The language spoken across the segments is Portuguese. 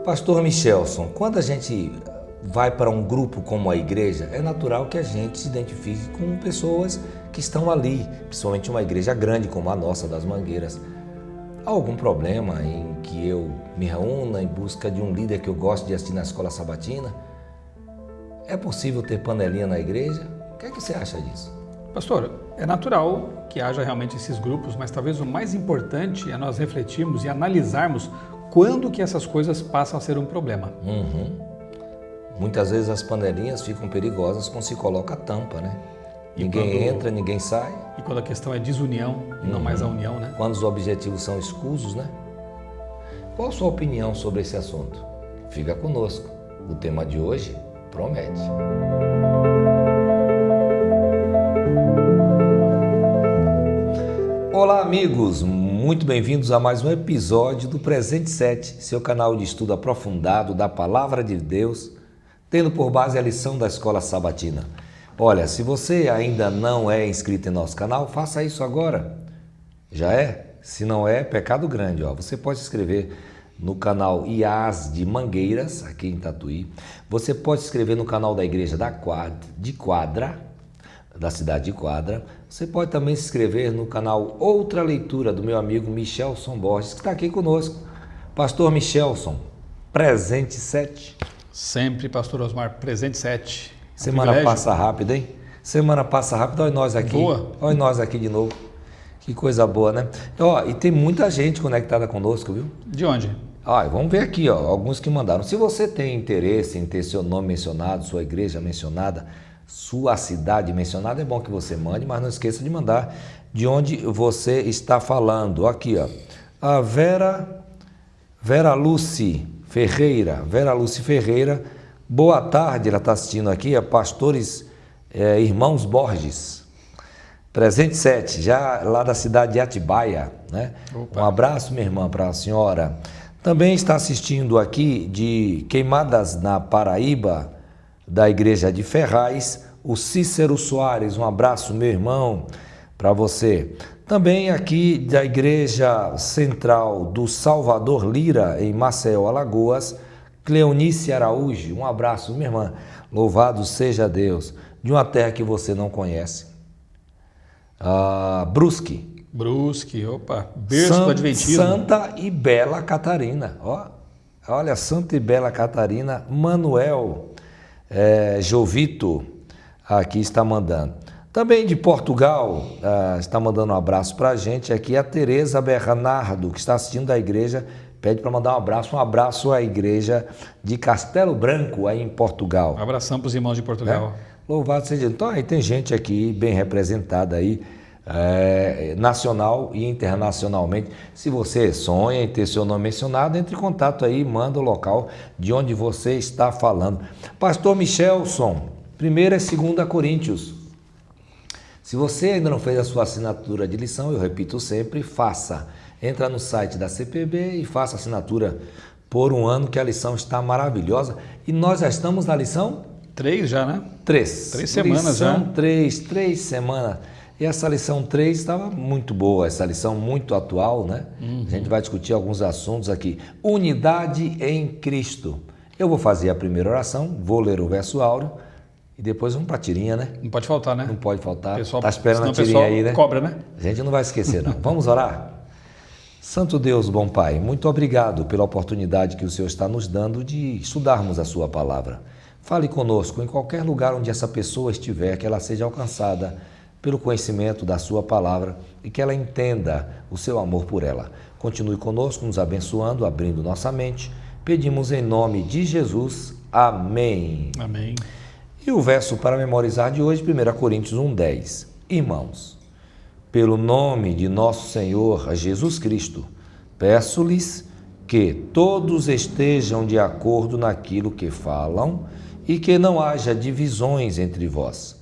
Pastor Michelson, quando a gente vai para um grupo como a igreja, é natural que a gente se identifique com pessoas que estão ali, principalmente uma igreja grande como a nossa das Mangueiras. Há algum problema em que eu me reúna em busca de um líder que eu gosto de assistir na escola sabatina? É possível ter panelinha na igreja? O que é que você acha disso? Pastor, é natural que haja realmente esses grupos, mas talvez o mais importante é nós refletirmos e analisarmos quando que essas coisas passam a ser um problema. Muitas vezes as panelinhas ficam perigosas quando se coloca a tampa, né? Ninguém entra, ninguém sai. E quando a questão é desunião e não mais a união, né? Quando os objetivos são escusos, né? Qual a sua opinião sobre esse assunto? Fica conosco. O tema de hoje promete. Olá, amigos! Muito bem-vindos a mais um episódio do Presente 7, seu canal de estudo aprofundado da Palavra de Deus, tendo por base a lição da Escola Sabatina. Olha, se você ainda não é inscrito em nosso canal, faça isso agora. Já é? Se não é, pecado grande. Você pode se inscrever no canal IAS de Mangueiras, aqui em Tatuí. Você pode se inscrever no canal da Igreja de Quadra, da cidade de Quadra. Você pode também se inscrever no canal Outra Leitura do meu amigo Michelson Borges, que está aqui conosco. Pastor Michelson, Presente 7. Sempre, Pastor Osmar, Presente 7. Semana passa rápido, hein? Semana passa rápido, olha nós aqui. Boa. Olha nós aqui de novo. Que coisa boa, né? E tem muita gente conectada conosco, viu? De onde? Vamos ver aqui, alguns que mandaram. Se você tem interesse em ter seu nome mencionado, sua igreja mencionada, sua cidade mencionada, é bom que você mande, mas não esqueça de mandar de onde você está falando. Aqui, a Vera Lúcia Ferreira. Boa tarde, ela está assistindo aqui, Pastores Irmãos Borges. Presente 7, já lá da cidade de Atibaia, né? Opa. Um abraço, minha irmã, para a senhora. Também está assistindo aqui de Queimadas na Paraíba, da Igreja de Ferraz, o Cícero Soares. Um abraço, meu irmão, para você. Também aqui da Igreja Central do Salvador Lira, em Maceió, Alagoas, Cleonice Araújo. Um abraço, minha irmã. Louvado seja Deus. De uma terra que você não conhece. Brusque, berço do Adventismo. Santa e Bela Catarina, olha, Santa e Bela Catarina. Manuel Jovito aqui está mandando. Também de Portugal, está mandando um abraço para a gente aqui, a Tereza Bernardo, que está assistindo da igreja, pede para mandar um abraço à igreja de Castelo Branco, aí em Portugal. Um abração para os irmãos de Portugal. Louvado seja Deus. Então aí tem gente aqui bem representada aí, nacional e internacionalmente. Se você sonha em ter seu nome mencionado, entre em contato aí, manda o local de onde você está falando. Pastor Michelson, 1ª e 2ª Coríntios. Se você ainda não fez a sua assinatura de lição, eu repito sempre, faça. Entra no site da CPB e faça a assinatura por um ano, que a lição está maravilhosa. E nós já estamos na lição 3 já, né? 3. 3 semanas já. Lição 3 semanas. E essa lição 3 estava muito boa, essa lição muito atual, né? A gente vai discutir alguns assuntos aqui. Unidade em Cristo. Eu vou fazer a primeira oração, vou ler o verso áureo e depois vamos para a tirinha, né? Não pode faltar, né? Não pode faltar. Pessoal, tá esperando a senão o tirinha pessoal aí, né? Cobra, né? A gente não vai esquecer, não. Vamos orar? Santo Deus, bom Pai, muito obrigado pela oportunidade que o Senhor está nos dando de estudarmos a sua palavra. Fale conosco em qualquer lugar onde essa pessoa estiver, que ela seja alcançada pelo conhecimento da sua palavra e que ela entenda o seu amor por ela. Continue conosco, nos abençoando, abrindo nossa mente. Pedimos em nome de Jesus. Amém. Amém. E o verso para memorizar de hoje, 1 Coríntios 1:10. Irmãos, pelo nome de nosso Senhor Jesus Cristo, peço-lhes que todos estejam de acordo naquilo que falam e que não haja divisões entre vós.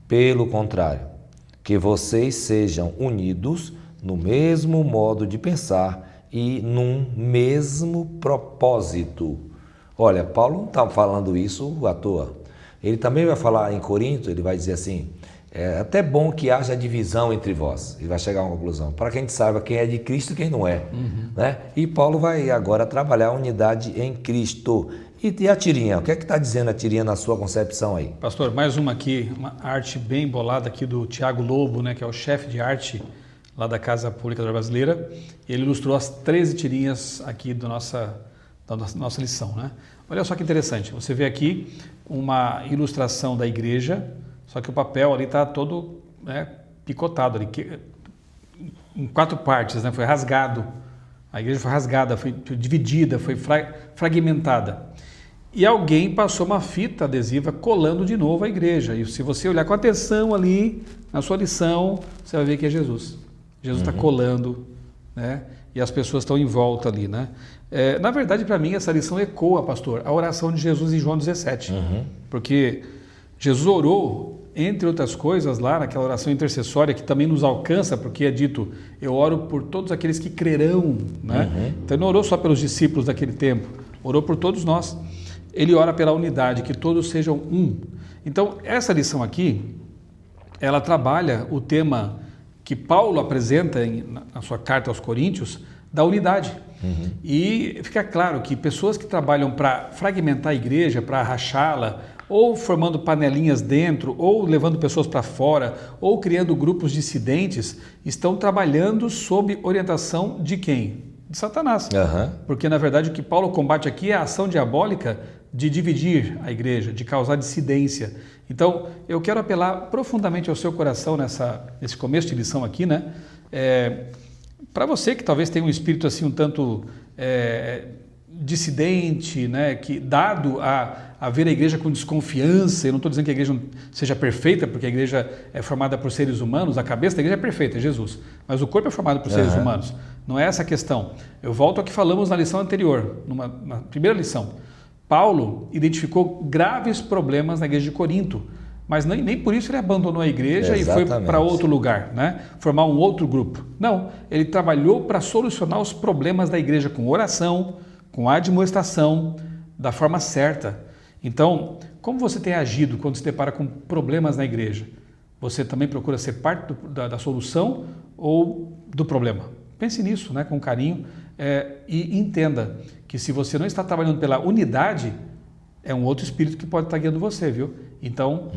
Pelo contrário, que vocês sejam unidos no mesmo modo de pensar e num mesmo propósito. Olha, Paulo não está falando isso à toa. Ele também vai falar em Corinto, ele vai dizer assim, É até bom que haja divisão entre vós, e vai chegar a uma conclusão, para que a gente saiba quem é de Cristo e quem não é. Né? E Paulo vai agora trabalhar a unidade em Cristo. E a tirinha? O que é que está dizendo a tirinha na sua concepção aí? Pastor, mais uma aqui, uma arte bem bolada aqui do Tiago Lobo, né, que é o chefe de arte lá da Casa Pública Brasileira. Ele ilustrou as 13 tirinhas aqui da nossa lição. Né? Olha só que interessante, você vê aqui uma ilustração da igreja, só que o papel ali está todo, né, picotado, ali, em 4 partes, né, foi rasgado. A igreja foi rasgada, foi dividida, foi fragmentada. E alguém passou uma fita adesiva colando de novo a igreja. E se você olhar com atenção ali na sua lição, você vai ver que é Jesus. Jesus está colando, né? E as pessoas estão em volta ali, né? Na verdade, para mim, essa lição ecoa, pastor, a oração de Jesus em João 17. Porque Jesus orou, entre outras coisas, lá naquela oração intercessória que também nos alcança, porque é dito, eu oro por todos aqueles que crerão, né? Então ele não orou só pelos discípulos daquele tempo, orou por todos nós. Ele ora pela unidade, que todos sejam um. Então, essa lição aqui, ela trabalha o tema que Paulo apresenta na sua carta aos Coríntios, da unidade. E fica claro que pessoas que trabalham para fragmentar a igreja, para rachá-la, ou formando panelinhas dentro, ou levando pessoas para fora, ou criando grupos dissidentes, estão trabalhando sob orientação de quem? De Satanás. Porque, na verdade, o que Paulo combate aqui é a ação diabólica de dividir a igreja, de causar dissidência. Então, eu quero apelar profundamente ao seu coração nesse começo de lição aqui, né? Para você que talvez tenha um espírito assim um tanto dissidente, né? Que dado a ver a igreja com desconfiança, eu não estou dizendo que a igreja seja perfeita, porque a igreja é formada por seres humanos, a cabeça da igreja é perfeita, é Jesus, mas o corpo é formado por seres humanos. Não é essa a questão. Eu volto ao que falamos na lição anterior, na primeira lição. Paulo identificou graves problemas na igreja de Corinto, mas nem por isso ele abandonou a igreja e foi para outro lugar, né? Formar um outro grupo. Não, ele trabalhou para solucionar os problemas da igreja com oração, com admoestação, da forma certa. Então, como você tem agido quando se depara com problemas na igreja? Você também procura ser parte da solução ou do problema? Pense nisso, né, com carinho, e entenda que se você não está trabalhando pela unidade, é um outro espírito que pode estar guiando você, viu? Então,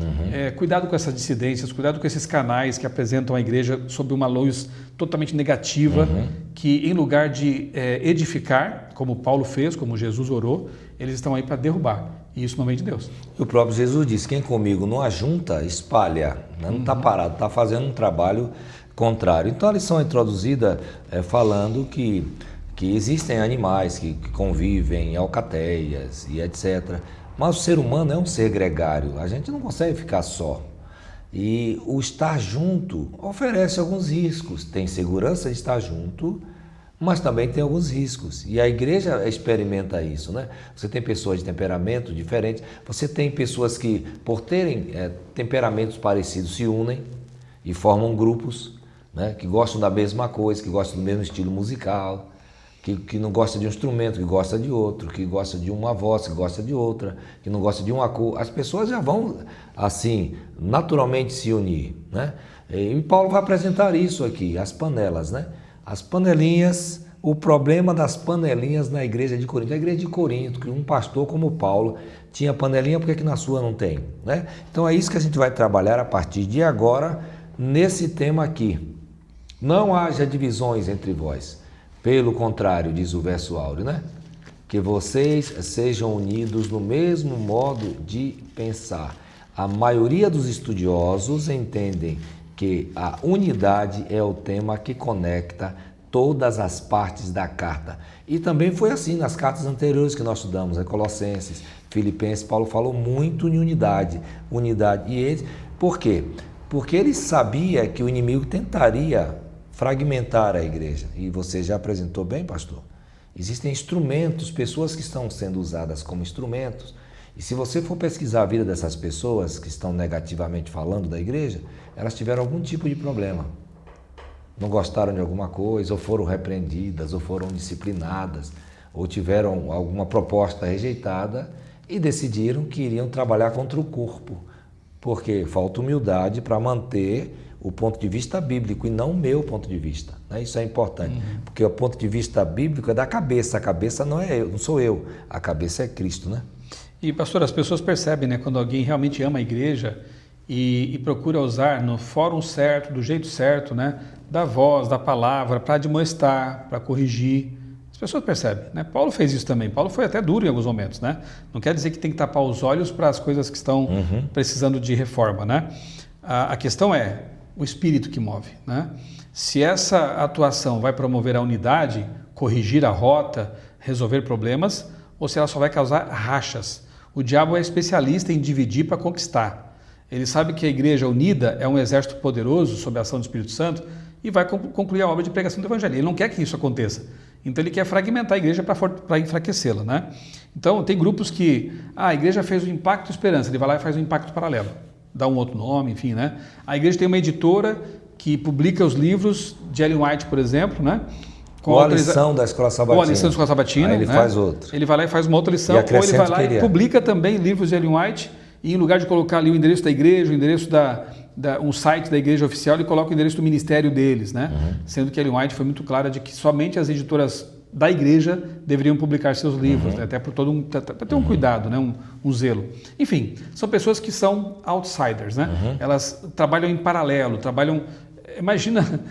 cuidado com essas dissidências, cuidado com esses canais que apresentam a igreja sob uma luz totalmente negativa, que em lugar de edificar, como Paulo fez, como Jesus orou, eles estão aí para derrubar. E isso não vem de Deus. E o próprio Jesus disse, quem comigo não ajunta, espalha, né? Não está parado, está fazendo um trabalho contrário. Então a lição é introduzida falando que existem animais que convivem, alcateias e etc. Mas o ser humano é um ser gregário, a gente não consegue ficar só. E o estar junto oferece alguns riscos, tem segurança de estar junto, mas também tem alguns riscos. E a igreja experimenta isso, né? Você tem pessoas de temperamento diferentes, você tem pessoas que, por terem temperamentos parecidos, se unem e formam grupos, né? Que gostam da mesma coisa, que gostam do mesmo estilo musical, que não gosta de um instrumento, que gosta de outro, que gosta de uma voz, que gosta de outra, que não gosta de uma cor. As pessoas já vão, assim, naturalmente se unir, né? E Paulo vai apresentar isso aqui, as panelas, né? As panelinhas, o problema das panelinhas na igreja de Corinto. A igreja de Corinto, que um pastor como Paulo tinha panelinha, por que na sua não tem, né? Então é isso que a gente vai trabalhar a partir de agora, nesse tema aqui. Não haja divisões entre vós. Pelo contrário, diz o verso áureo, né? Que vocês sejam unidos no mesmo modo de pensar. A maioria dos estudiosos entendem que a unidade é o tema que conecta todas as partes da carta. E também foi assim nas cartas anteriores que nós estudamos, Colossenses, Filipenses. Paulo falou muito em unidade. Por quê? Porque ele sabia que o inimigo tentaria fragmentar a igreja. E você já apresentou bem, pastor? Existem instrumentos, pessoas que estão sendo usadas como instrumentos. E se você for pesquisar a vida dessas pessoas que estão negativamente falando da igreja, elas tiveram algum tipo de problema. Não gostaram de alguma coisa, ou foram repreendidas, ou foram disciplinadas, ou tiveram alguma proposta rejeitada e decidiram que iriam trabalhar contra o corpo, Porque falta humildade para manter o ponto de vista bíblico e não o meu ponto de vista, né? Isso é importante, porque o ponto de vista bíblico é da cabeça. A cabeça não é eu, não sou eu, a cabeça é Cristo, né? E pastor, as pessoas percebem, né, quando alguém realmente ama a igreja e procura usar no fórum certo, do jeito certo, né, da voz, da palavra, para admoestar, para corrigir. As pessoas percebem, né? Paulo fez isso também. Paulo foi até duro em alguns momentos, né? Não quer dizer que tem que tapar os olhos para as coisas que estão precisando de reforma, né? A questão é o espírito que move, né? Se essa atuação vai promover a unidade, corrigir a rota, resolver problemas, ou se ela só vai causar rachas. O diabo é especialista em dividir para conquistar. Ele sabe que a igreja unida é um exército poderoso sob a ação do Espírito Santo e vai concluir a obra de pregação do Evangelho. Ele não quer que isso aconteça. Então ele quer fragmentar a igreja para enfraquecê-la, né? Então tem grupos que a igreja fez o Impacto Esperança, ele vai lá e faz o Impacto Paralelo, dá um outro nome, enfim, né? A igreja tem uma editora que publica os livros de Ellen White, por exemplo, né? Com a lição da Escola Sabatina. Com a lição da Escola Sabatina. Aí ele faz outro. Ele vai lá e faz uma outra lição, ou ele vai lá e publica também livros de Ellen White, e em lugar de colocar ali o endereço da igreja, o endereço um site da igreja oficial, ele coloca o endereço do ministério deles, né? Sendo que Ellen White foi muito clara de que somente as editoras da igreja deveriam publicar seus livros, né? Até para ter um cuidado, né? um zelo. Enfim, são pessoas que são outsiders, né? Elas trabalham em paralelo, imagina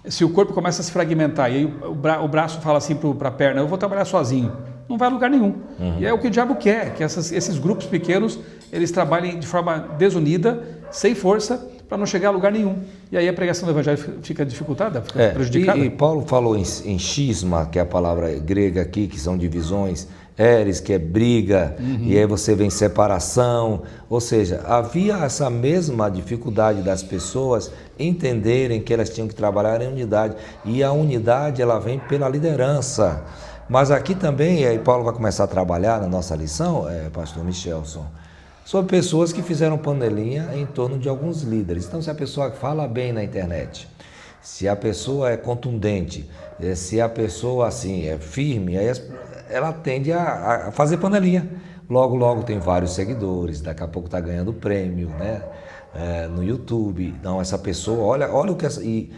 se o corpo começa a se fragmentar e aí o braço fala assim para a perna, eu vou trabalhar sozinho. Não vai a lugar nenhum. E é o que o diabo quer, que esses grupos pequenos, eles trabalhem de forma desunida, sem força, para não chegar a lugar nenhum. E aí a pregação do Evangelho fica dificultada, fica prejudicada. E Paulo falou em xisma, que é a palavra grega aqui, que são divisões, eres, que é briga, e aí você vem separação. Ou seja, havia essa mesma dificuldade das pessoas entenderem que elas tinham que trabalhar em unidade. E a unidade, ela vem pela liderança. Mas aqui também, aí Paulo vai começar a trabalhar na nossa lição, pastor Michelson, sobre pessoas que fizeram panelinha em torno de alguns líderes. Então, se a pessoa fala bem na internet, se a pessoa é contundente, se a pessoa assim é firme, aí ela tende a fazer panelinha. Logo, logo tem vários seguidores, daqui a pouco está ganhando prêmio, né? No YouTube. Não, essa pessoa, olha o que e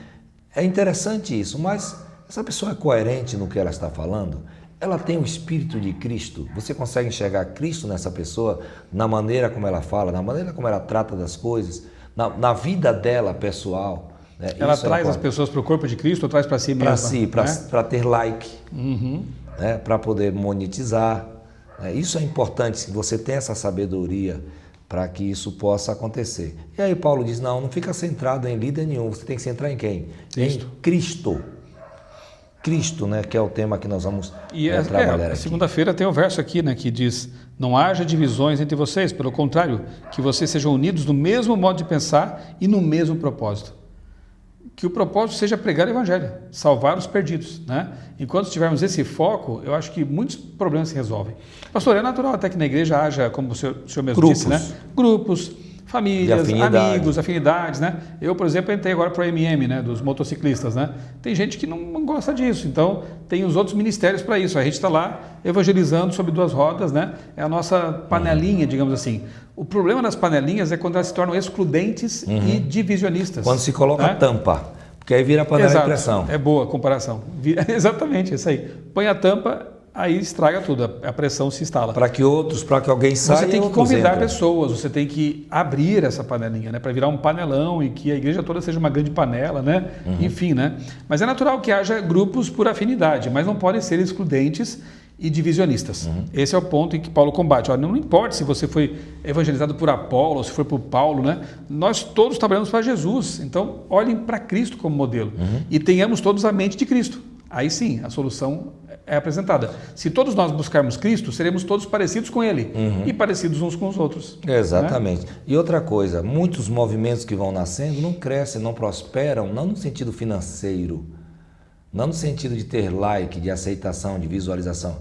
é interessante isso, mas essa pessoa é coerente no que ela está falando? Ela tem o Espírito de Cristo? Você consegue enxergar Cristo nessa pessoa, na maneira como ela fala, na maneira como ela trata das coisas, na vida dela pessoal? Né? Ela traz as pessoas para o corpo de Cristo ou traz para si mesma? Para si, para ter like, né? Para poder monetizar. Isso é importante, que você tenha essa sabedoria para que isso possa acontecer. E aí Paulo diz, não fica centrado em líder nenhum, você tem que centrar em quem? Cristo. Em Cristo. Cristo, né, que é o tema que nós vamos trabalhar aqui. Segunda-feira tem o verso aqui, né, que diz, não haja divisões entre vocês, pelo contrário, que vocês sejam unidos no mesmo modo de pensar e no mesmo propósito. Que o propósito seja pregar o Evangelho, salvar os perdidos, né? Enquanto tivermos esse foco, eu acho que muitos problemas se resolvem. Pastor, é natural até que na igreja haja, como o senhor mesmo disse, né? Grupos, famílias, amigos, afinidades, né? Eu, por exemplo, entrei agora para o MM, né, dos motociclistas, né? Tem gente que não gosta disso, então tem os outros ministérios para isso. A gente está lá evangelizando sobre duas rodas, né? É a nossa panelinha, digamos assim. O problema das panelinhas é quando elas se tornam excludentes e divisionistas. Quando se coloca a tampa, porque aí vira panela de pressão. É boa a comparação. Exatamente, isso aí. Põe a tampa, aí estraga tudo, a pressão se instala. Para que alguém saia. Você tem que convidar pessoas, você tem que abrir essa panelinha, né, para virar um panelão e que a igreja toda seja uma grande panela, né? Enfim, né? Mas é natural que haja grupos por afinidade, mas não podem ser excludentes e divisionistas. Esse é o ponto em que Paulo combate. Olha, não importa se você foi evangelizado por Apolo, ou se foi por Paulo, né? Nós todos trabalhamos para Jesus, então olhem para Cristo como modelo e tenhamos todos a mente de Cristo. Aí sim, a solução é apresentada. Se todos nós buscarmos Cristo, seremos todos parecidos com Ele e parecidos uns com os outros. Exatamente. Né? E outra coisa, muitos movimentos que vão nascendo não crescem, não prosperam, não no sentido financeiro, não no sentido de ter like, de aceitação, de visualização,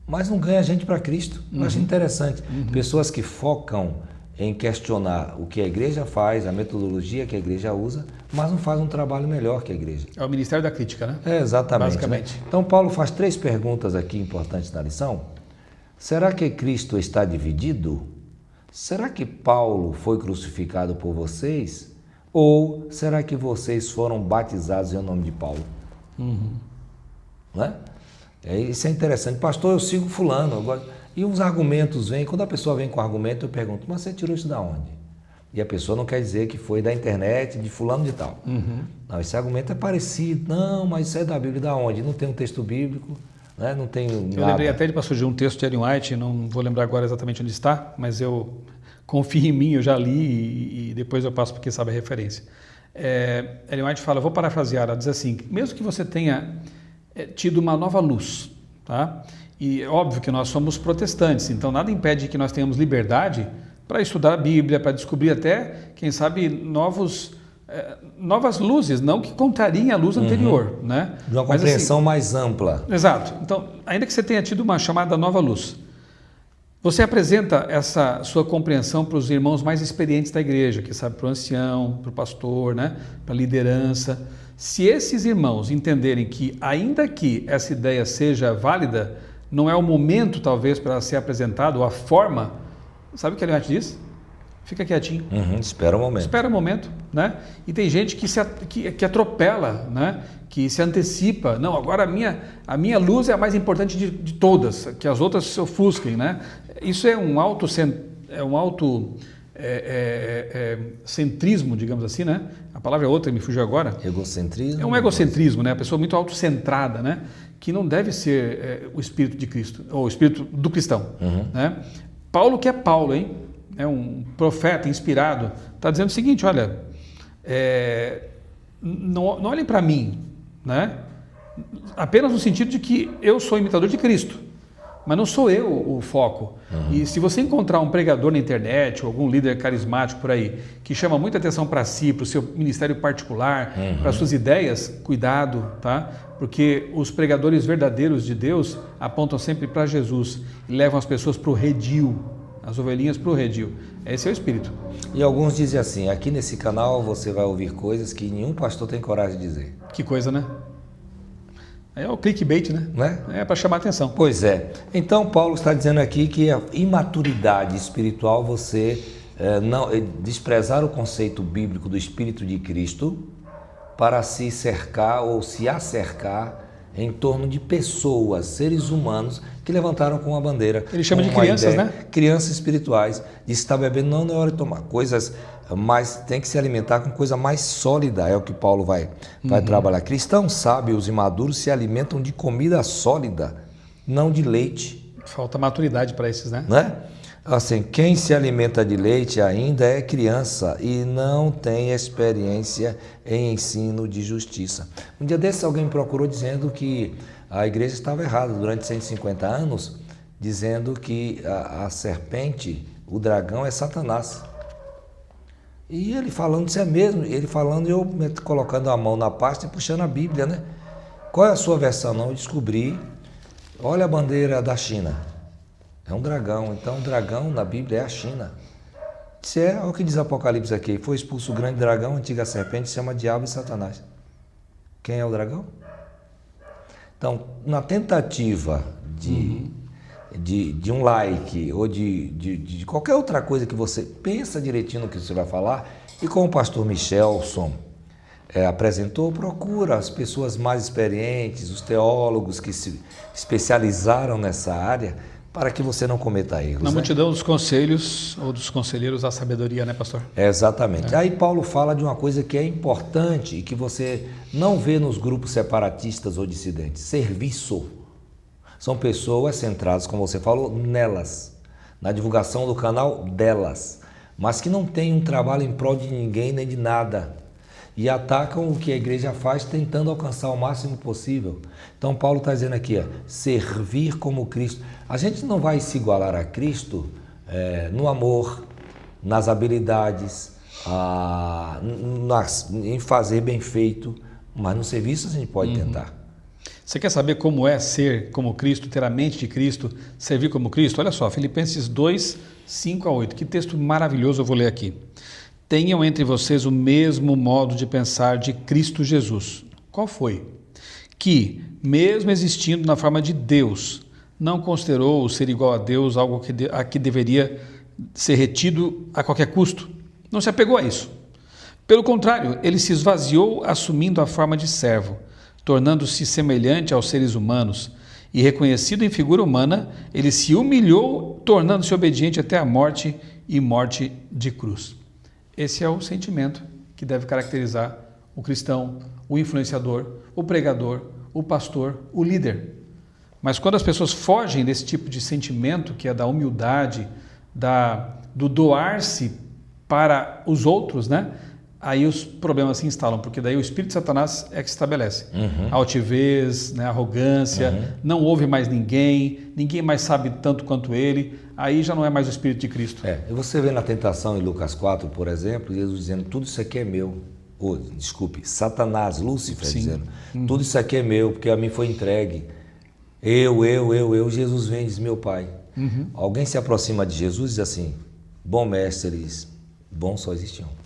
mas não ganha gente para Cristo. Eu acho interessante. Pessoas que focam em questionar o que a igreja faz, a metodologia que a igreja usa, mas não faz um trabalho melhor que a igreja. É o ministério da crítica, né? Exatamente. Basicamente. Né? Então Paulo faz 3 perguntas aqui importantes na lição. Será que Cristo está dividido? será que Paulo foi crucificado por vocês? Ou será que vocês foram batizados em nome de Paulo? Né? Isso é interessante. Pastor, eu sigo fulano. E os argumentos vêm. Quando a pessoa vem com argumento, eu pergunto, mas você tirou isso da onde? E a pessoa não quer dizer que foi da internet, de fulano de tal. Não, esse argumento é parecido. Não, mas isso é da Bíblia. Da onde? Não tem um texto bíblico, né? Não tem nada. Eu lembrei até de pastor de um texto de Ellen White, não vou lembrar agora exatamente onde está, mas eu confio em mim, eu já li e depois eu passo porque sabe a referência. Ellen White fala, vou parafrasear, ela diz assim, mesmo que você tenha tido uma nova luz, tá? E é óbvio que nós somos protestantes, então nada impede que nós tenhamos liberdade para estudar a Bíblia, para descobrir até, quem sabe, novas luzes, não que contrariem a luz anterior, né? De uma compreensão mais ampla. Exato. Então, ainda que você tenha tido uma chamada nova luz, você apresenta essa sua compreensão para os irmãos mais experientes da igreja, que sabe, para o ancião, para o pastor, né? Para a liderança. Se esses irmãos entenderem que, ainda que essa ideia seja válida, não é o momento, talvez, para ser apresentado, ou a forma, sabe o que ele diz? Fica quietinho. Espera o momento. Espera o momento, né? E tem gente que atropela, né? Que se antecipa. Não, agora a minha luz é a mais importante de todas, que as outras se ofusquem, né? Isso é um centrismo, digamos assim, né? A palavra é outra, me fugiu agora. Egocentrismo. É um egocentrismo, né? A pessoa muito autocentrada, né? Que não deve ser o espírito de Cristo, ou o espírito do cristão, né? Paulo, que é Paulo, hein? É um profeta inspirado, está dizendo o seguinte, olha, não olhem para mim, né? Apenas no sentido de que eu sou imitador de Cristo, mas não sou eu o foco. E se você encontrar um pregador na internet ou algum líder carismático por aí que chama muita atenção para si, para o seu ministério particular, para as suas ideias, cuidado, tá? Porque os pregadores verdadeiros de Deus apontam sempre para Jesus e levam as pessoas para o redil, as ovelhinhas para o redil. Esse é o espírito. E alguns dizem assim, aqui nesse canal você vai ouvir coisas que nenhum pastor tem coragem de dizer. Que coisa, né? É o clickbait, né? É para chamar atenção. Pois é. Então Paulo está dizendo aqui que a imaturidade espiritual, você desprezar o conceito bíblico do Espírito de Cristo para se cercar ou se acercar em torno de pessoas, seres humanos que levantaram com uma bandeira. Ele chama de crianças, né? Crianças espirituais. Diz que está bebendo, não é hora de tomar coisas, mas tem que se alimentar com coisa mais sólida, é o que Paulo vai trabalhar. Cristãos sábios e maduros se alimentam de comida sólida, não de leite. Falta maturidade para esses, né? Né? Assim, quem se alimenta de leite ainda é criança e não tem experiência em ensino de justiça. Um dia desses alguém me procurou dizendo que a igreja estava errada durante 150 anos, dizendo que a serpente, o dragão é Satanás. E ele falando, isso é mesmo, ele falando e eu colocando a mão na pasta e puxando a Bíblia, né? Qual é a sua versão? Não, eu descobri, olha a bandeira da China. É um dragão, então o dragão na Bíblia é a China. Se olha o que diz Apocalipse aqui, foi expulso o grande dragão, a antiga serpente, se chama Diabo e Satanás. Quem é o dragão? Então, na tentativa de um like ou de qualquer outra coisa que você pensa direitinho no que você vai falar, e como o pastor Michelson apresentou, procura as pessoas mais experientes, os teólogos que se especializaram nessa área, para que você não cometa erros. Na multidão dos conselhos ou dos conselheiros, a sabedoria, né, pastor? Exatamente. Aí Paulo fala de uma coisa que é importante e que você não vê nos grupos separatistas ou dissidentes. Serviço. São pessoas centradas, como você falou, nelas, na divulgação do canal delas, mas que não têm um trabalho em prol de ninguém nem de nada. E atacam o que a igreja faz, tentando alcançar o máximo possível. Então Paulo está dizendo aqui, servir como Cristo. A gente não vai se igualar a Cristo no amor, nas habilidades, em fazer bem feito, mas no serviço a gente pode tentar. Você quer saber como é ser como Cristo, ter a mente de Cristo, servir como Cristo? Olha só, Filipenses 2, 5 a 8. Que texto maravilhoso eu vou ler aqui. Tenham entre vocês o mesmo modo de pensar de Cristo Jesus. Qual foi? Que, mesmo existindo na forma de Deus, não considerou o ser igual a Deus algo a que deveria ser retido a qualquer custo. Não se apegou a isso. Pelo contrário, ele se esvaziou assumindo a forma de servo, tornando-se semelhante aos seres humanos, e reconhecido em figura humana, ele se humilhou, tornando-se obediente até a morte e morte de cruz. Esse é o sentimento que deve caracterizar o cristão, o influenciador, o pregador, o pastor, o líder. Mas quando as pessoas fogem desse tipo de sentimento, que é da humildade, do doar-se para os outros, né? Aí os problemas se instalam, porque daí o espírito de Satanás é que se estabelece. A altivez, né, a arrogância, não ouve mais ninguém mais sabe tanto quanto ele, aí já não é mais o espírito de Cristo. E você vê na tentação em Lucas 4, por exemplo, Jesus dizendo, tudo isso aqui é meu. Satanás, Lúcifer, dizendo, tudo isso aqui é meu, porque a mim foi entregue. Eu, Jesus vem e diz, meu Pai. Alguém se aproxima de Jesus e diz assim, bom mestre, ele diz, bom só existe um.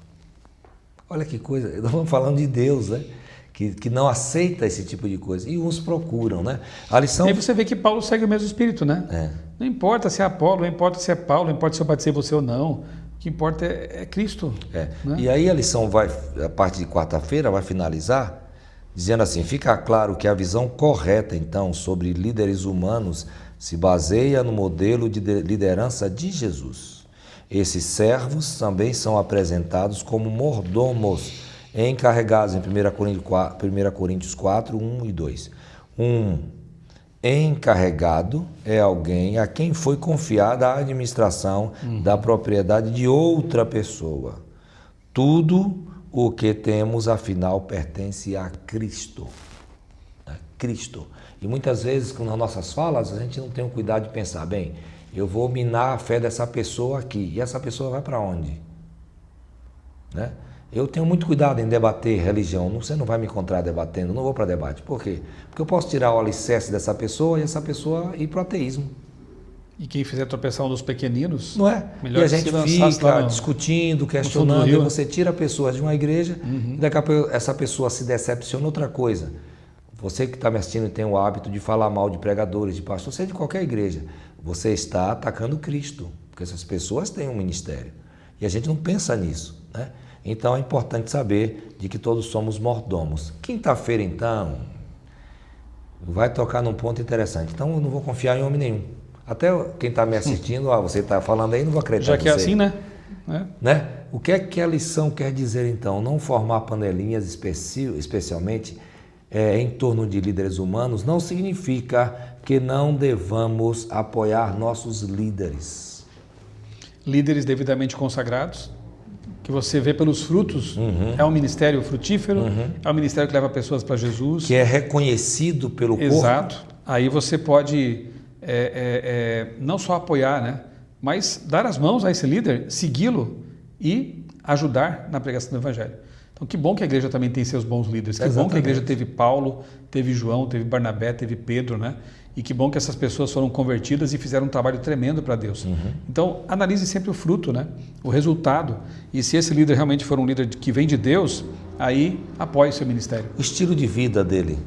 Olha que coisa, nós estamos falando de Deus, né? Que não aceita esse tipo de coisa. E uns procuram, né? A lição... E aí você vê que Paulo segue o mesmo espírito, né? Não importa se é Apolo, não importa se é Paulo, não importa se eu batizei você ou não. O que importa é Cristo. Né? E aí a lição vai, a partir de quarta-feira, vai finalizar dizendo assim, fica claro que a visão correta, então, sobre líderes humanos se baseia no modelo de liderança de Jesus. Esses servos também são apresentados como mordomos, encarregados em 1 Coríntios 4, 1 e 2. Um encarregado é alguém a quem foi confiada a administração da propriedade de outra pessoa. Tudo o que temos, afinal, pertence a Cristo. Cristo. E muitas vezes, nas nossas falas, a gente não tem o cuidado de pensar, bem, eu vou minar a fé dessa pessoa aqui. E essa pessoa vai para onde? Né? Eu tenho muito cuidado em debater religião. Você não vai me encontrar debatendo, não vou para debate. Por quê? Porque eu posso tirar o alicerce dessa pessoa e essa pessoa ir para o ateísmo. E quem fizer tropeção dos pequeninos... Não é? Melhor e a gente fica discutindo, questionando, e rio, você tira pessoas de uma igreja e daqui a pouco essa pessoa se decepciona outra coisa. Você que está me assistindo tem o hábito de falar mal de pregadores, de pastores, seja de qualquer igreja. Você está atacando Cristo, porque essas pessoas têm um ministério. E a gente não pensa nisso, né? Então é importante saber de que todos somos mordomos. Quinta-feira, então, vai tocar num ponto interessante. Então eu não vou confiar em homem nenhum. Até quem está me assistindo, você está falando aí, não vou acreditar. Já que é assim, né? Né? O que é que a lição quer dizer, então? Não formar panelinhas especialmente em torno de líderes humanos não significa que não devamos apoiar nossos líderes. Líderes devidamente consagrados, que você vê pelos frutos, é um ministério frutífero, é um ministério que leva pessoas para Jesus. Que é reconhecido pelo corpo. Exato. Aí você pode não só apoiar, né, mas dar as mãos a esse líder, segui-lo e ajudar na pregação do Evangelho. Então, que bom que a igreja também tem seus bons líderes. Que bom que a igreja teve Paulo, teve João, teve Barnabé, teve Pedro, né? E que bom que essas pessoas foram convertidas e fizeram um trabalho tremendo para Deus. Então, analise sempre o fruto, né? O resultado. E se esse líder realmente for um líder que vem de Deus, aí apoie o seu ministério. O estilo de vida dele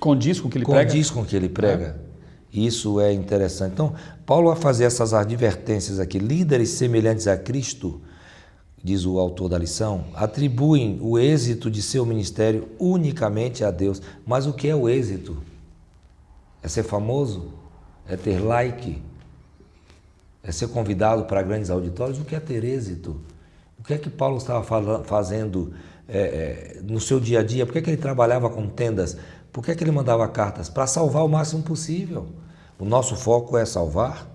condiz com o que ele prega? Condiz com o que ele prega. Isso é interessante. Então, Paulo vai fazer essas advertências aqui. Líderes semelhantes a Cristo, diz o autor da lição, atribuem o êxito de seu ministério unicamente a Deus. Mas o que é o êxito? É ser famoso? É ter like? É ser convidado para grandes auditórios? O que é ter êxito? O que é que Paulo estava fazendo no seu dia a dia? Por que ele trabalhava com tendas? Por que ele mandava cartas? Para salvar o máximo possível. O nosso foco é salvar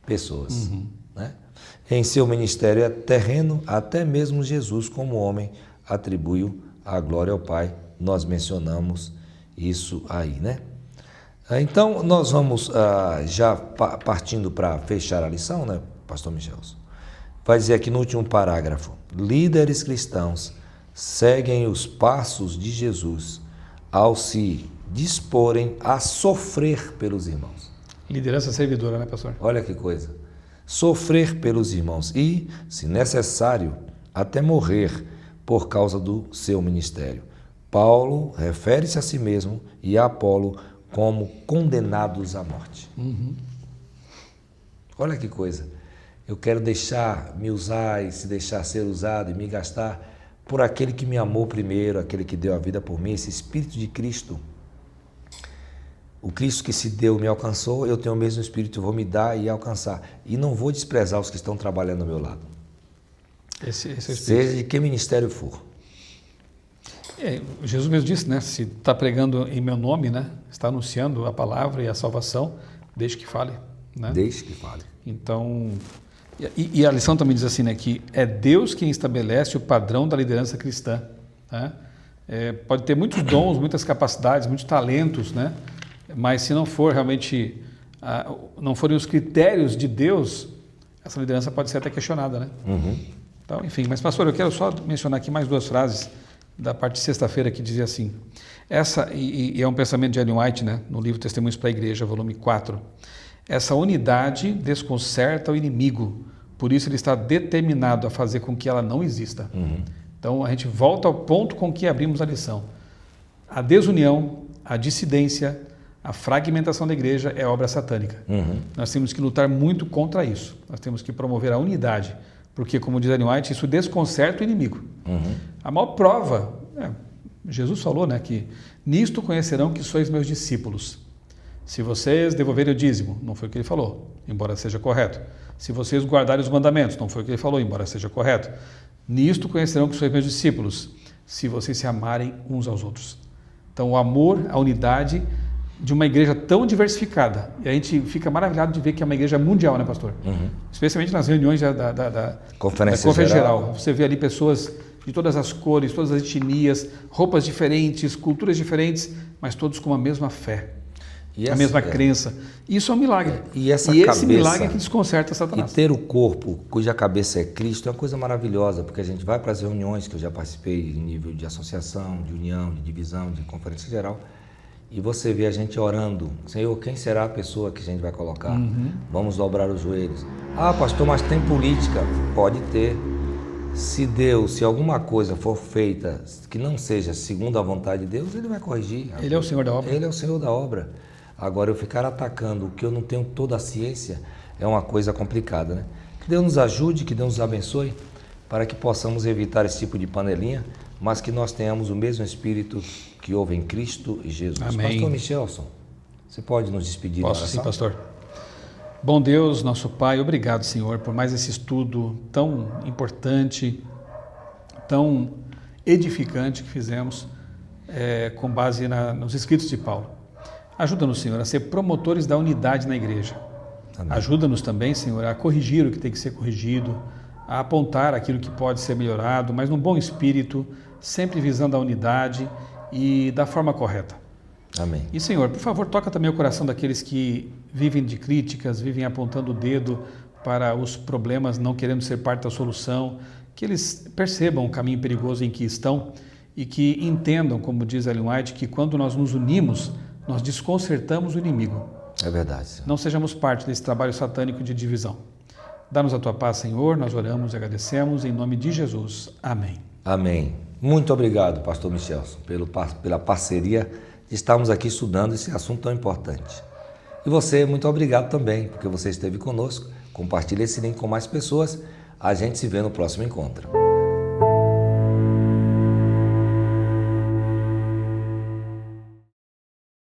pessoas. Né? Em seu ministério terreno, até mesmo Jesus, como homem, atribuiu a glória ao Pai. Nós mencionamos isso aí, né? Então, nós vamos já partindo para fechar a lição, né, pastor Michel? Vai dizer aqui no último parágrafo, líderes cristãos seguem os passos de Jesus ao se disporem a sofrer pelos irmãos. Liderança servidora, né, pastor? Olha que coisa. Sofrer pelos irmãos e, se necessário, até morrer por causa do seu ministério. Paulo refere-se a si mesmo e a Apolo como condenados à morte. Olha que coisa. Eu quero deixar me usar e se deixar ser usado e me gastar por aquele que me amou primeiro, aquele que deu a vida por mim, esse Espírito de Cristo. O Cristo que se deu me alcançou, eu tenho o mesmo Espírito, eu vou me dar e alcançar. E não vou desprezar os que estão trabalhando ao meu lado. Esse é o Espírito. Seja de que ministério for. Jesus mesmo disse, né? Se está pregando em meu nome, né? Está anunciando a palavra e a salvação, deixe que fale, né? Deixe que fale. Então, e a lição também diz assim, né? Que é Deus quem estabelece o padrão da liderança cristã, né? Pode ter muitos dons, muitas capacidades, muitos talentos, né? Mas se não for realmente, não forem os critérios de Deus, essa liderança pode ser até questionada, né? Uhum. Então, enfim, mas pastor, eu quero só mencionar aqui mais 2 frases da parte de sexta-feira que dizia assim, e é um pensamento de Ellen White, né, no livro Testemunhos para a Igreja, volume 4, essa unidade desconcerta o inimigo, por isso ele está determinado a fazer com que ela não exista. Uhum. Então a gente volta ao ponto com que abrimos a lição. A desunião, a dissidência, a fragmentação da igreja é obra satânica. Uhum. Nós temos que lutar muito contra isso, nós temos que promover a unidade, porque, como diz Ellen White, isso desconcerta o inimigo. Uhum. A maior prova, Jesus falou, né, que nisto conhecerão que sois meus discípulos. Se vocês devolverem o dízimo, não foi o que ele falou, embora seja correto. Se vocês guardarem os mandamentos, não foi o que ele falou, embora seja correto. Nisto conhecerão que sois meus discípulos, se vocês se amarem uns aos outros. Então, o amor, a unidade de uma igreja tão diversificada. E a gente fica maravilhado de ver que é uma igreja mundial, né, pastor? Uhum. Especialmente nas reuniões da Conferência Geral. Você vê ali pessoas de todas as cores, todas as etnias, roupas diferentes, culturas diferentes, mas todos com a mesma fé, a mesma crença. Isso é um milagre. E esse milagre é que desconcerta Satanás. E ter o corpo cuja cabeça é Cristo é uma coisa maravilhosa, porque a gente vai para as reuniões que eu já participei em nível de associação, de união, de divisão, de conferência geral, e você vê a gente orando, Senhor, quem será a pessoa que a gente vai colocar? Uhum. Vamos dobrar os joelhos. Ah, pastor, mas tem política. Pode ter. Se alguma coisa for feita que não seja segundo a vontade de Deus, Ele vai corrigir. Ele é o Senhor da obra. Ele é o Senhor da obra. Agora, eu ficar atacando o que eu não tenho toda a ciência é uma coisa complicada, né? Que Deus nos ajude, que Deus nos abençoe, para que possamos evitar esse tipo de panelinha, mas que nós tenhamos o mesmo Espírito que houve em Cristo e Jesus. Amém. Pastor Michelson, você pode nos despedir? Posso sim, pastor. Bom Deus, nosso Pai, obrigado, Senhor, por mais esse estudo tão importante, tão edificante que fizemos com base nos escritos de Paulo. Ajuda-nos, Senhor, a ser promotores da unidade na igreja. Amém. Ajuda-nos também, Senhor, a corrigir o que tem que ser corrigido, a apontar aquilo que pode ser melhorado, mas num bom espírito, sempre visando a unidade e da forma correta. Amém. E, Senhor, por favor, toca também o coração daqueles que vivem de críticas, vivem apontando o dedo para os problemas, não querendo ser parte da solução, que eles percebam o caminho perigoso em que estão e que entendam, como diz Ellen White, que quando nós nos unimos, nós desconcertamos o inimigo. É verdade, Senhor. Não sejamos parte desse trabalho satânico de divisão. Dá-nos a tua paz, Senhor, nós oramos e agradecemos em nome de Jesus. Amém. Amém. Muito obrigado, pastor Michelson, pela parceria de estarmos aqui estudando esse assunto tão importante. E você, muito obrigado também, porque você esteve conosco. Compartilhe esse link com mais pessoas. A gente se vê no próximo encontro.